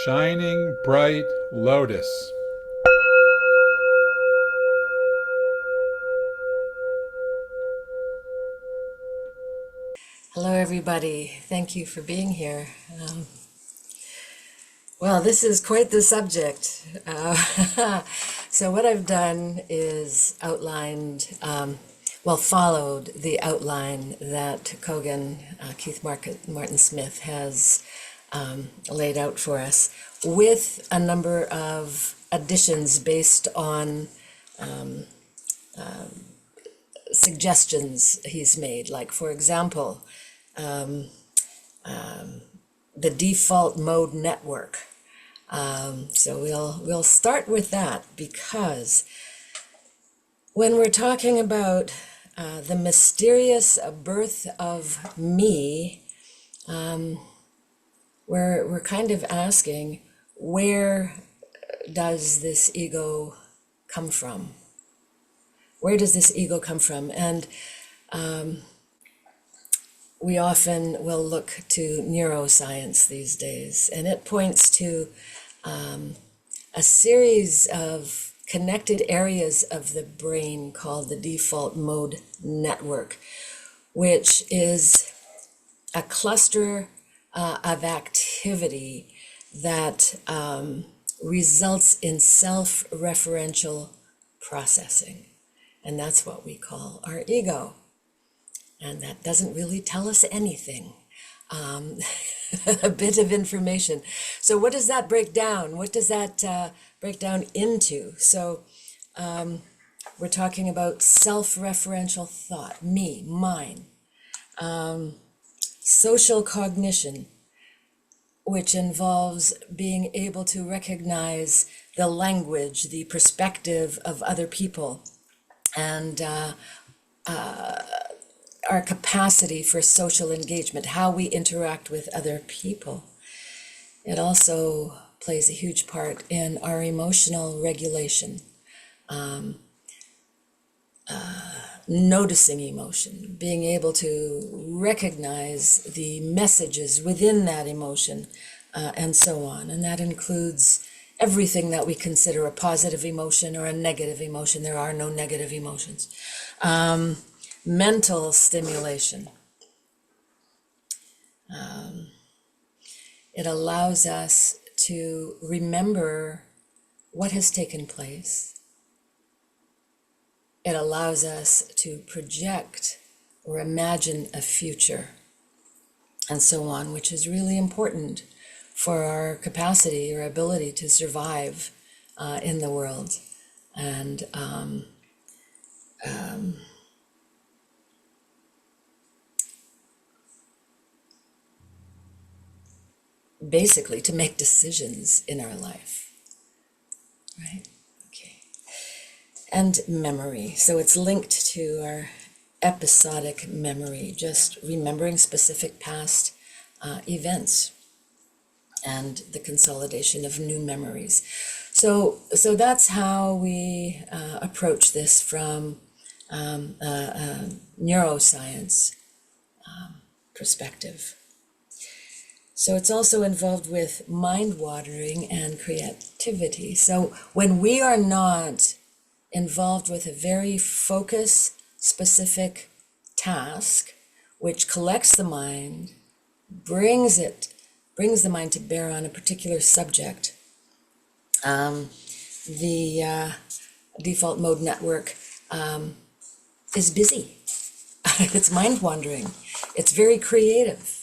shining bright lotus. Hello, everybody. Thank you for being here. Well, this is quite the subject. So what I've done is followed the outline that Keith Martin Smith has laid out for us, with a number of additions based on suggestions he's made. Like, for example, the default mode network. So we'll start with that, because when we're talking about the mysterious birth of me, we're kind of asking, where does this ego come from? Where does this ego come from? And we often will look to neuroscience these days, and it points to a series of connected areas of the brain called the default mode network, which is a cluster of activity that results in self-referential processing. And that's what we call our ego. And that doesn't really tell us anything. A bit of information. So what does that break down? What does that break down into? So we're talking about self-referential thought, me, mine. Social cognition, which involves being able to recognize the language, the perspective of other people, and our capacity for social engagement, how we interact with other people. It also plays a huge part in our emotional regulation, noticing emotion, being able to recognize the messages within that emotion, and so on. And that includes everything that we consider a positive emotion or a negative emotion. There are no negative emotions. Mental stimulation. It allows us to remember what has taken place. It allows us to project or imagine a future, and so on, which is really important for our capacity or ability to survive in the world. And basically to make decisions in our life, right? Okay. And memory. So it's linked to our episodic memory, just remembering specific past events and the consolidation of new memories. So that's how we approach this from neuroscience perspective. So it's also involved with mind watering and creativity. So when we are not involved with a very focus specific task, which collects the mind, brings the mind to bear on a particular subject, the default mode network is busy. It's mind wandering. It's very creative.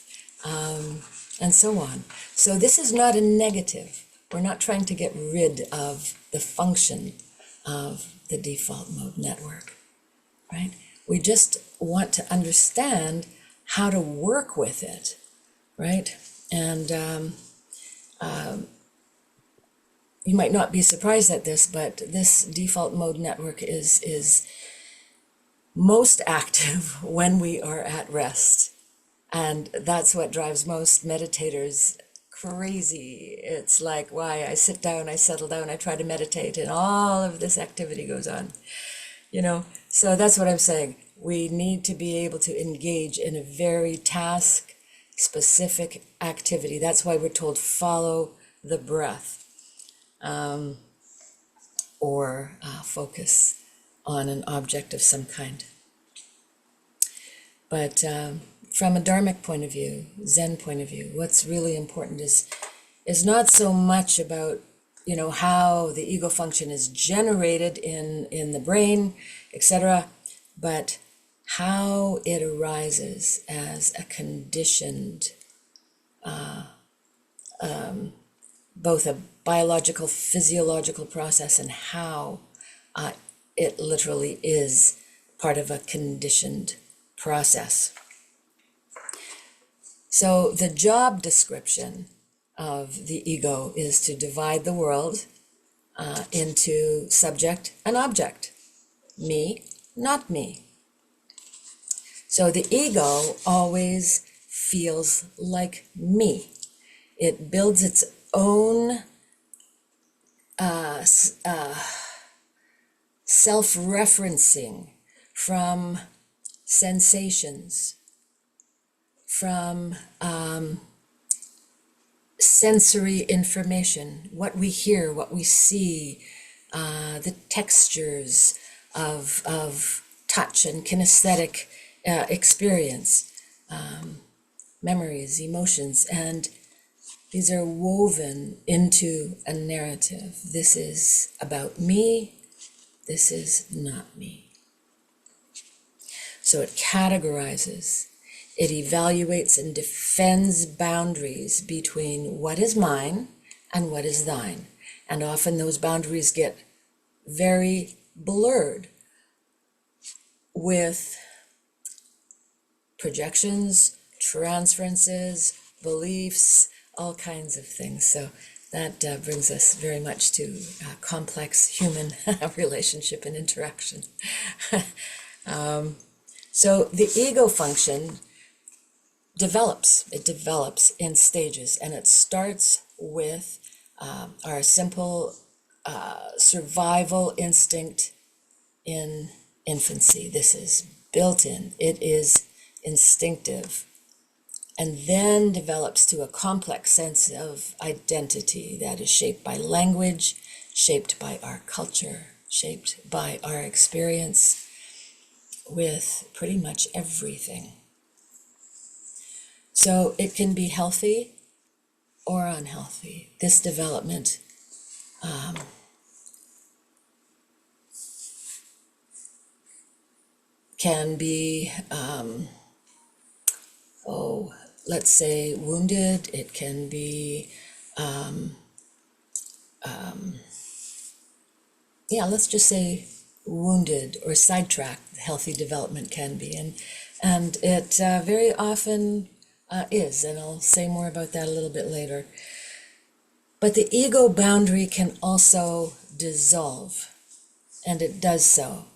And so on. So this is not a negative. We're not trying to get rid of the function of the default mode network, right? We just want to understand how to work with it, right? And you might not be surprised at this, but this default mode network is most active when we are at rest. And that's what drives most meditators crazy. It's like, why? I sit down, I settle down, I try to meditate, and all of this activity goes on. So that's what I'm saying. We need to be able to engage in a very task-specific activity. That's why we're told follow the breath, or focus on an object of some kind. But from a Dharmic point of view, Zen point of view, what's really important is not so much about, how the ego function is generated in the brain, etc., but how it arises as a conditioned, both a biological, physiological process, and how it literally is part of a conditioned process. So the job description of the ego is to divide the world into subject and object. Me, not me. So the ego always feels like me. It builds its own self-referencing from sensations, from sensory information, what we hear, what we see, the textures of touch and kinesthetic experience, memories, emotions, and these are woven into a narrative. This is about me, this is not me. So it categorizes, it evaluates and defends boundaries between what is mine and what is thine. And often those boundaries get very blurred with projections, transferences, beliefs, all kinds of things. So that brings us very much to complex human relationship and interaction. So the ego function develops in stages, and it starts with our simple survival instinct in infancy. This is built in, it is instinctive, and then develops to a complex sense of identity that is shaped by language, shaped by our culture, shaped by our experience with pretty much everything. So it can be healthy or unhealthy. This development can be, let's say, wounded. It can be, let's just say wounded or sidetracked. Healthy development can be, and it very often is, and I'll say more about that a little bit later. But the ego boundary can also dissolve, and it does so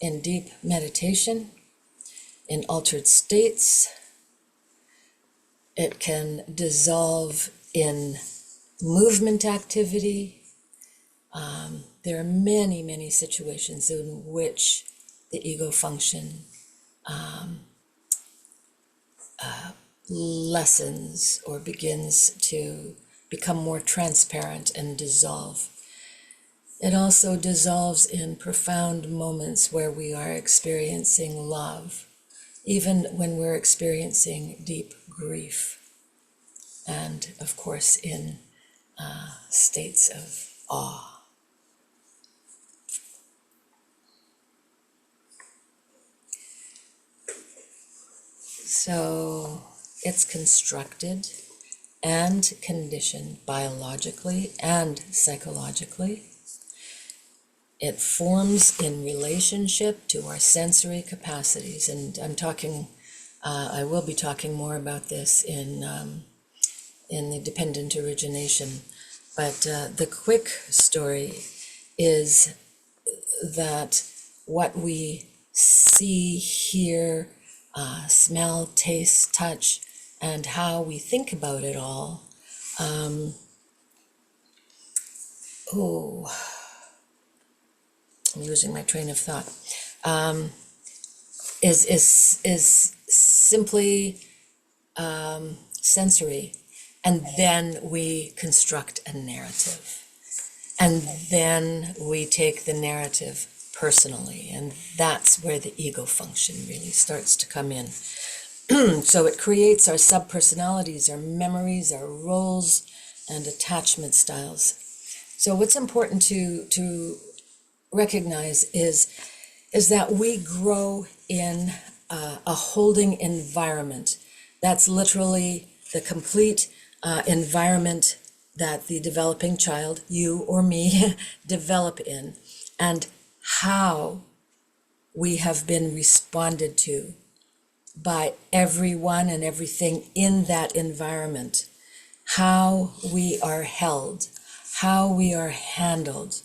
in deep meditation, in altered states. It can dissolve in movement activity. There are many, many situations in which the ego function lessens or begins to become more transparent and dissolve. It also dissolves in profound moments where we are experiencing love, even when we're experiencing deep grief, and of course in states of awe. So it's constructed and conditioned biologically and psychologically. It forms in relationship to our sensory capacities, and I will be talking more about this in the dependent origination. But the quick story is that what we see, hear, smell, taste, touch, and how we think about it all. I'm losing my train of thought. Is simply sensory, And then we construct a narrative. And then we take the narrative personally. And that's where the ego function really starts to come in. So it creates our subpersonalities, our memories, our roles, and attachment styles. So what's important to recognize is that we grow in a holding environment. That's literally the complete environment that the developing child, you or me, develop in, and how we have been responded to by everyone and everything in that environment, how we are held, how we are handled.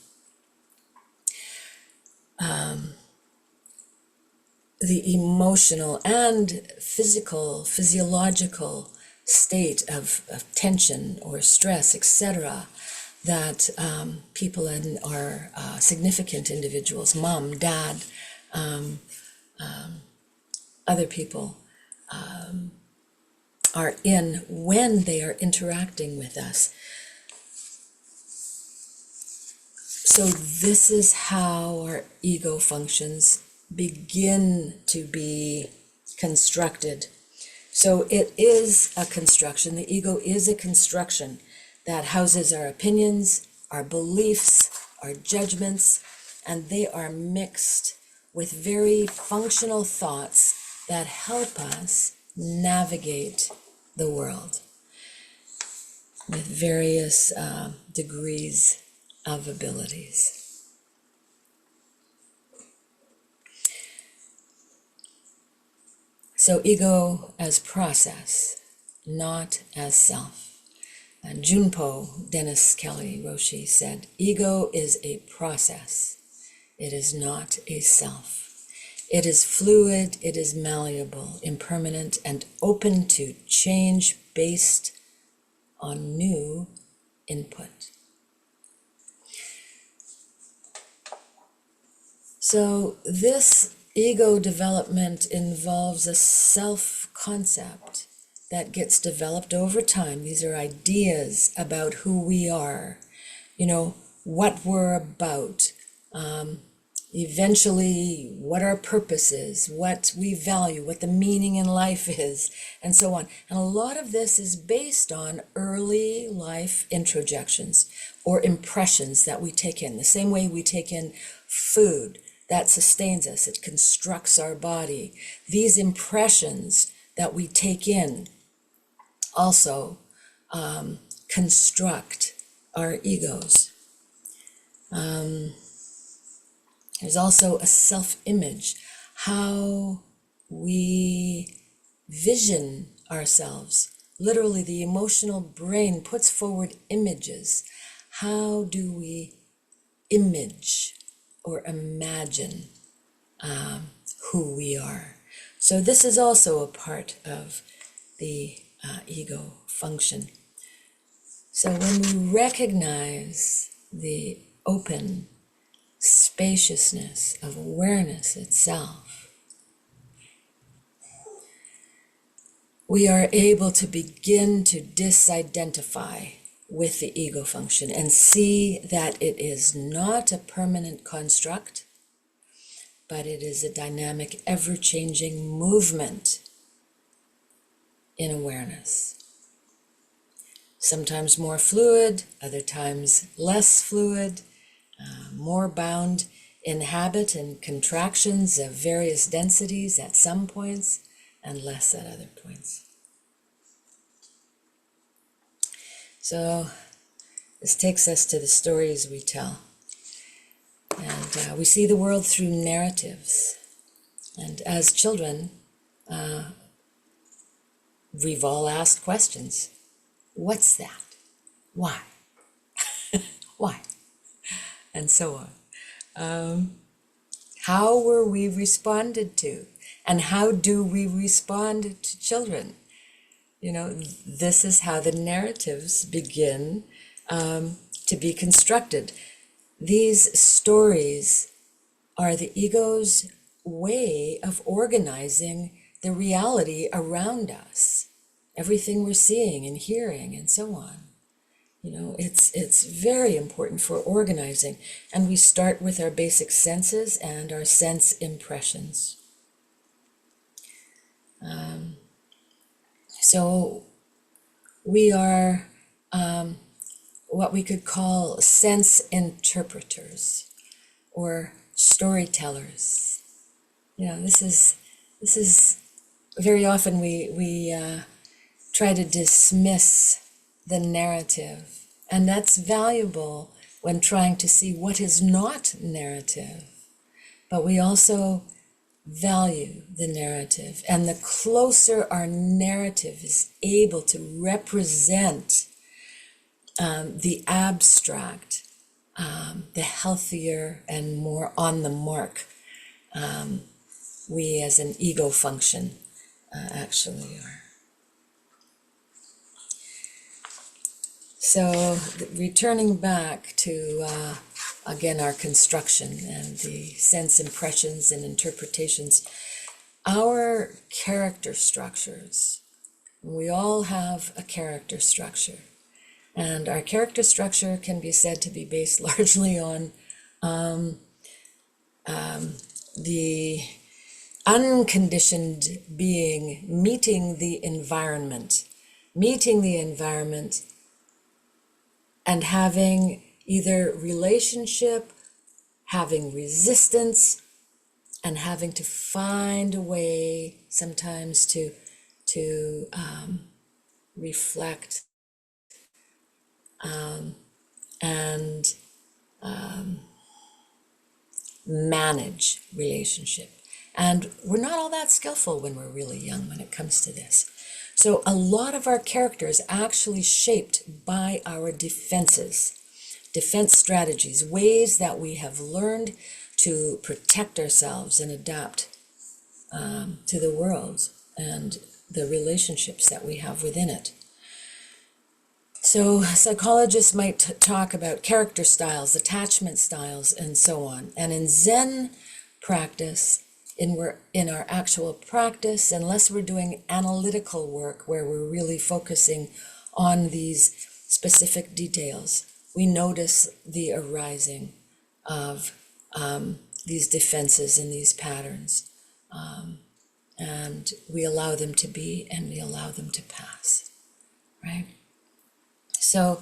The emotional and physiological state of tension or stress, etc., that people in our significant individuals, mom, dad, other people, are in when they are interacting with us. So this is how our ego functions begin to be constructed. So it is a construction. The ego is a construction that houses our opinions, our beliefs, our judgments, and they are mixed with very functional thoughts that help us navigate the world with various degrees of abilities. So ego as process, not as self. And Junpo Dennis Kelly Roshi said, ego is a process. It is not a self. It is fluid, it is malleable, impermanent, and open to change based on new input. So this ego development involves a self-concept that gets developed over time. These are ideas about who we are, what we're about, eventually what our purpose is, what we value, what the meaning in life is, and so on. And a lot of this is based on early life introjections or impressions that we take in, the same way we take in food. That sustains us, it constructs our body. These impressions that we take in also construct our egos. There's also a self-image, how we vision ourselves. Literally, the emotional brain puts forward images. How do we image or imagine who we are? So this is also a part of the ego function. So when we recognize the open spaciousness of awareness itself, we are able to begin to disidentify with the ego function and see that it is not a permanent construct, but it is a dynamic, ever-changing movement in awareness. Sometimes more fluid, other times less fluid, more bound in habit and contractions of various densities at some points and less at other points. So this takes us to the stories we tell. And we see the world through narratives. And as children, we've all asked questions. What's that? Why? Why? And so on. How were we responded to? And how do we respond to children? This is how the narratives begin to be constructed. These stories are the ego's way of organizing the reality around us. everything we're seeing and hearing and so on. It's very important for organizing. And we start with our basic senses and our sense impressions. So we are what we could call sense interpreters or storytellers. This is very often we try to dismiss the narrative, and that's valuable when trying to see what is not narrative. But we also value the narrative, and the closer our narrative is able to represent the abstract, the healthier and more on the mark we as an ego function actually are. So returning back to, again, our construction and the sense impressions and interpretations, our character structures, we all have a character structure. And our character structure can be said to be based largely on the unconditioned being meeting the environment and having either relationship, having resistance, and having to find a way sometimes to reflect and manage relationship. And we're not all that skillful when we're really young when it comes to this. So a lot of our character is actually shaped by our defenses, defense strategies, ways that we have learned to protect ourselves and adapt to the world and the relationships that we have within it. So psychologists might talk about character styles, attachment styles, and so on. And in Zen practice, in our actual practice, unless we're doing analytical work where we're really focusing on these specific details, we notice the arising of these defenses and these patterns. And we allow them to be, and we allow them to pass, right? So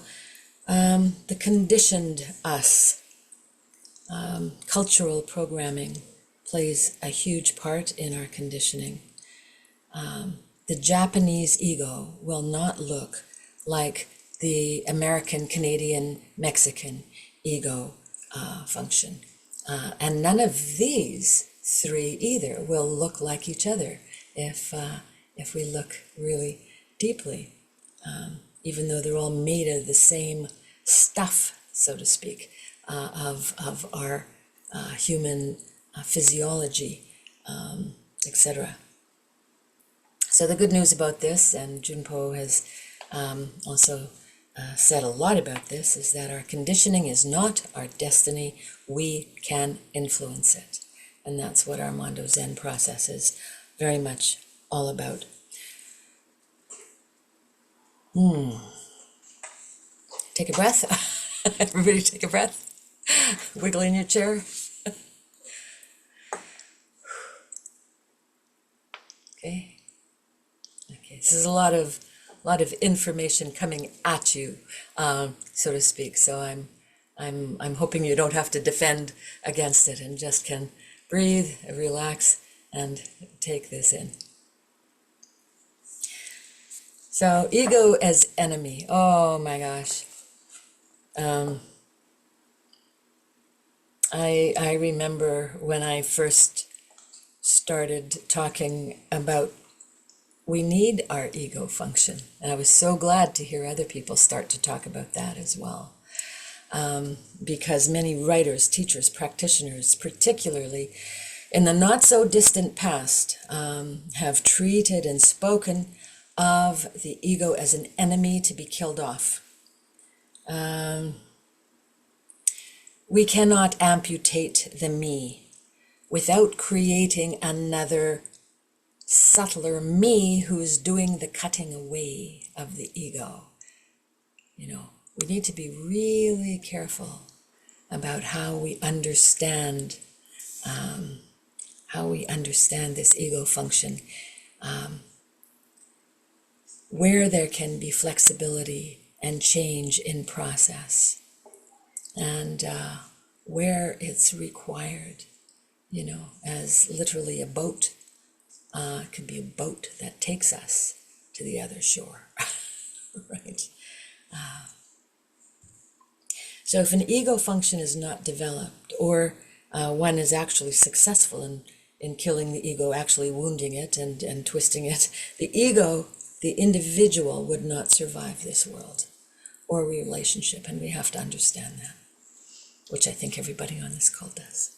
the conditioned us, cultural programming plays a huge part in our conditioning. The Japanese ego will not look like the American, Canadian, Mexican ego function. And none of these three either will look like each other if we look really deeply, even though they're all made of the same stuff, so to speak, of our human physiology, etc. So the good news about this, and Junpo has also said a lot about this, is that our conditioning is not our destiny. We can influence it. And that's what Armando Zen process is very much all about. Take a breath. Everybody take a breath. Wiggle in your chair. Okay. This is a lot of information coming at you, so to speak. So I'm hoping you don't have to defend against it and just can breathe, relax, and take this in. So ego as enemy. Oh my gosh. I remember when I first started talking about we need our ego function. And I was so glad to hear other people start to talk about that as well. Because many writers, teachers, practitioners, particularly in the not so distant past, have treated and spoken of the ego as an enemy to be killed off. We cannot amputate the me without creating another subtler me who's doing the cutting away of the ego. We need to be really careful about how we understand this ego function, where there can be flexibility and change in process, and where it's required, as literally a boat. It could be a boat that takes us to the other shore, right? So if an ego function is not developed, or one is actually successful in killing the ego, actually wounding it and twisting it, the ego, the individual, would not survive this world or relationship, and we have to understand that, which I think everybody on this call does.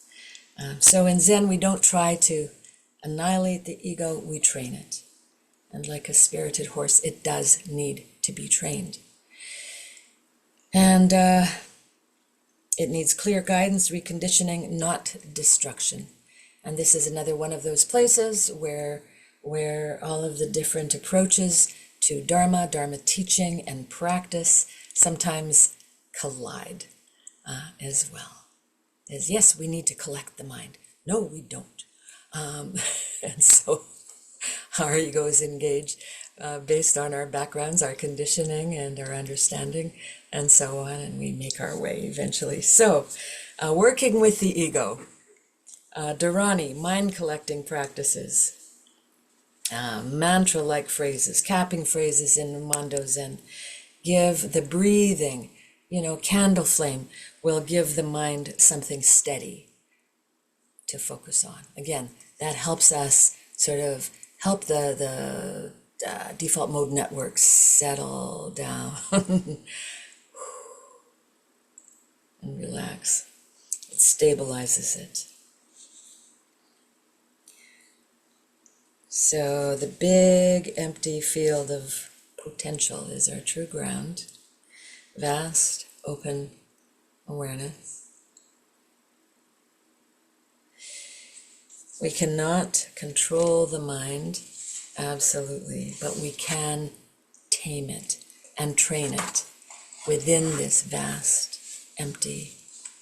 So in Zen, we don't try to annihilate the ego, we train it. And like a spirited horse, it does need to be trained. And it needs clear guidance, reconditioning, not destruction. And this is another one of those places where all of the different approaches to Dharma teaching and practice sometimes collide as well. Is yes, we need to collect the mind. No, we don't. And so our ego is engaged based on our backgrounds, our conditioning, and our understanding, and so on, and we make our way eventually. So, working with the ego, Dharani, mind collecting practices, mantra-like phrases, capping phrases in Mando Zen, give the breathing, candle flame will give the mind something steady to focus on. Again, that helps us sort of help the default mode network settle down and relax. It stabilizes it. So the big empty field of potential is our true ground, vast, open awareness. We cannot control the mind, absolutely, but we can tame it and train it within this vast, empty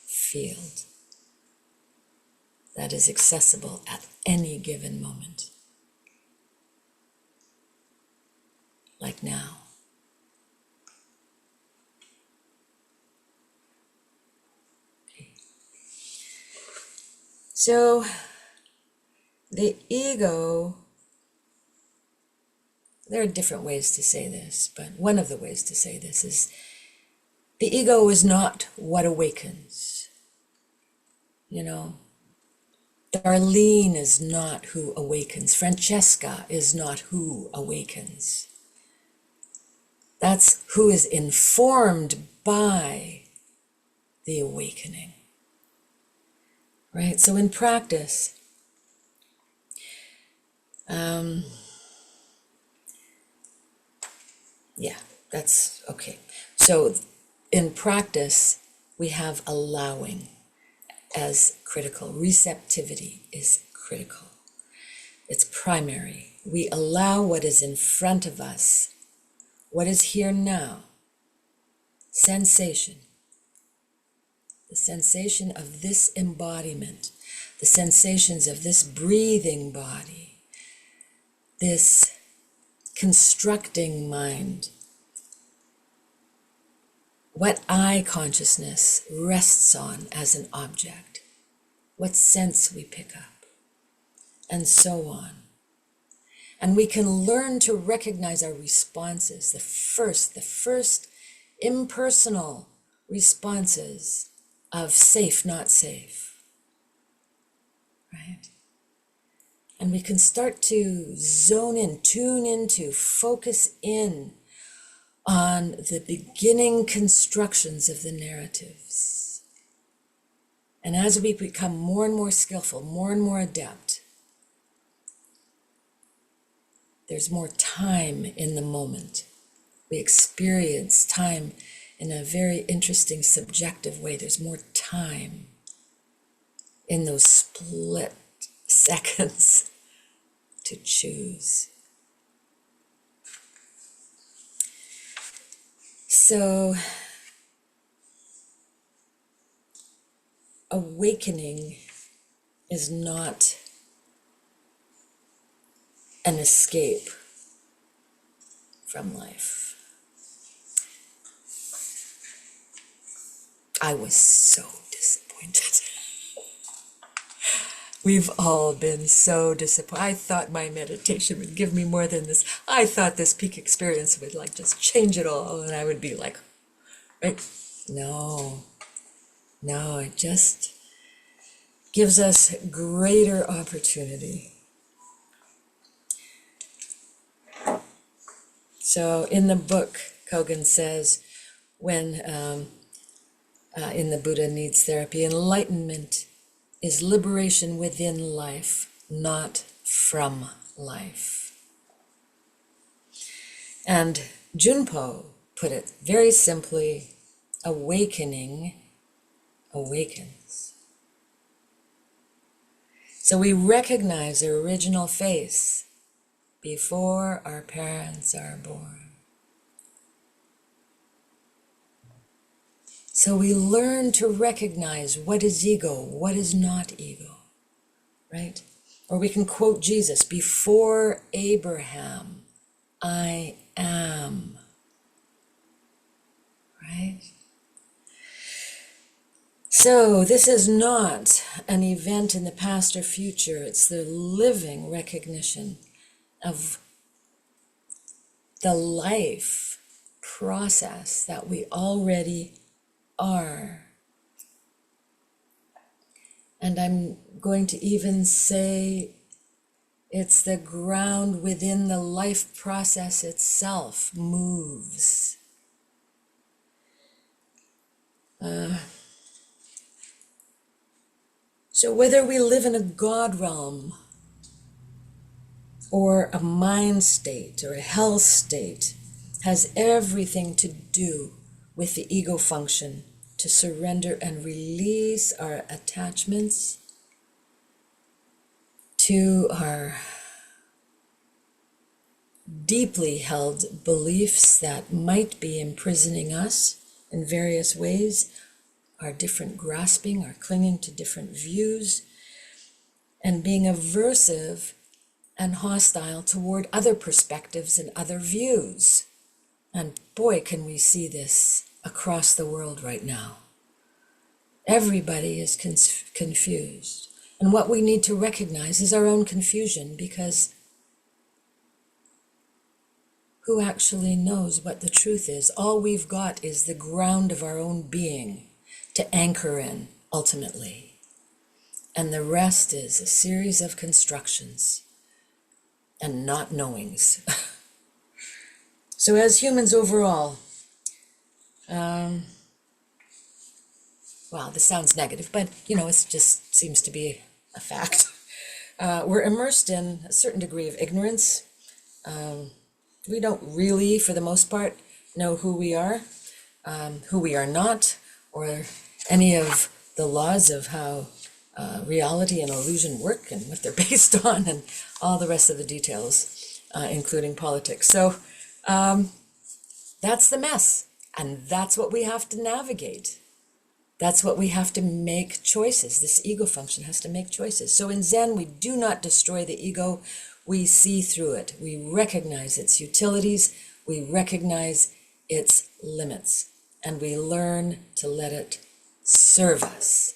field that is accessible at any given moment, like now. Okay. So, the ego, there are different ways to say this, but one of the ways to say this is the ego is not what awakens. Darlene is not who awakens. Francesca is not who awakens. That's who is informed by the awakening. Right? So in practice, yeah, that's okay. So in practice, we have allowing as critical. Receptivity is critical. It's primary. We allow what is in front of us, what is here now, sensation, the sensation of this embodiment, the sensations of this breathing body, this constructing mind, what I consciousness rests on as an object, what sense we pick up, and so on. And we can learn to recognize our responses, the first impersonal responses of safe, not safe, right? And we can start to zone in, tune into, focus in on the beginning constructions of the narratives. And as we become more and more skillful, more and more adept, there's more time in the moment. We experience time in a very interesting, subjective way. There's more time in those split seconds to choose. So, awakening is not an escape from life. I was so disappointed. We've all been so disappointed. I thought my meditation would give me more than this. I thought this peak experience would like just change it all, and I would be like, right? No, it just gives us greater opportunity. So in the book, Kogan says, when in the Buddha Needs Therapy, enlightenment is liberation within life, not from life. And Junpo put it very simply, awakening awakens. So we recognize our original face before our parents are born. So we learn to recognize what is ego, what is not ego, right? Or we can quote Jesus, before Abraham, I am, right? So this is not an event in the past or future, it's the living recognition of the life process that we already are. And I'm going to even say it's the ground within the life process itself moves. So whether we live in a God realm or a mind state or a health state has everything to do with the ego function to surrender and release our attachments to our deeply held beliefs that might be imprisoning us in various ways, our different grasping, our clinging to different views, and being aversive and hostile toward other perspectives and other views. And boy, can we see this across the world right now. Everybody is confused. And what we need to recognize is our own confusion, because who actually knows what the truth is? All we've got is the ground of our own being to anchor in, ultimately. And the rest is a series of constructions and not knowings. So as humans overall, well, this sounds negative, but it just seems to be a fact. We're immersed in a certain degree of ignorance. We don't really, for the most part, know who we are not, or any of the laws of how reality and illusion work and what they're based on, and all the rest of the details, including politics. So that's the mess, and that's what we have to navigate. That's what we have to make choices. This ego function has to make choices. So in Zen, we do not destroy the ego. We see through it. We recognize its utilities. We recognize its limits. And we learn to let it serve us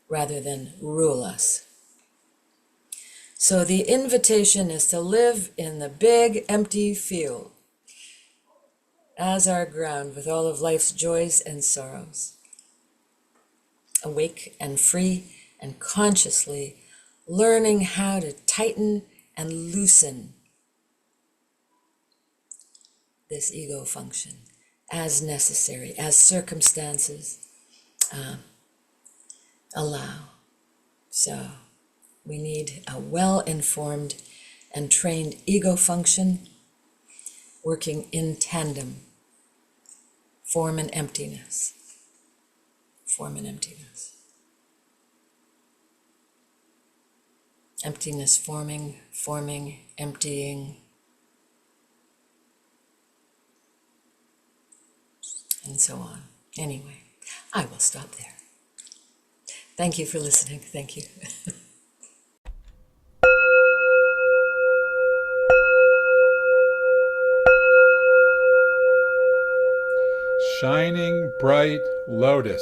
rather than rule us. So the invitation is to live in the big empty field as our ground with all of life's joys and sorrows. Awake and free and consciously learning how to tighten and loosen this ego function as necessary, as circumstances allow. So we need a well-informed and trained ego function working in tandem, form and emptiness. Form and emptiness. Emptiness forming, forming, emptying, and so on. Anyway, I will stop there. Thank you for listening. Thank you. Shining bright lotus.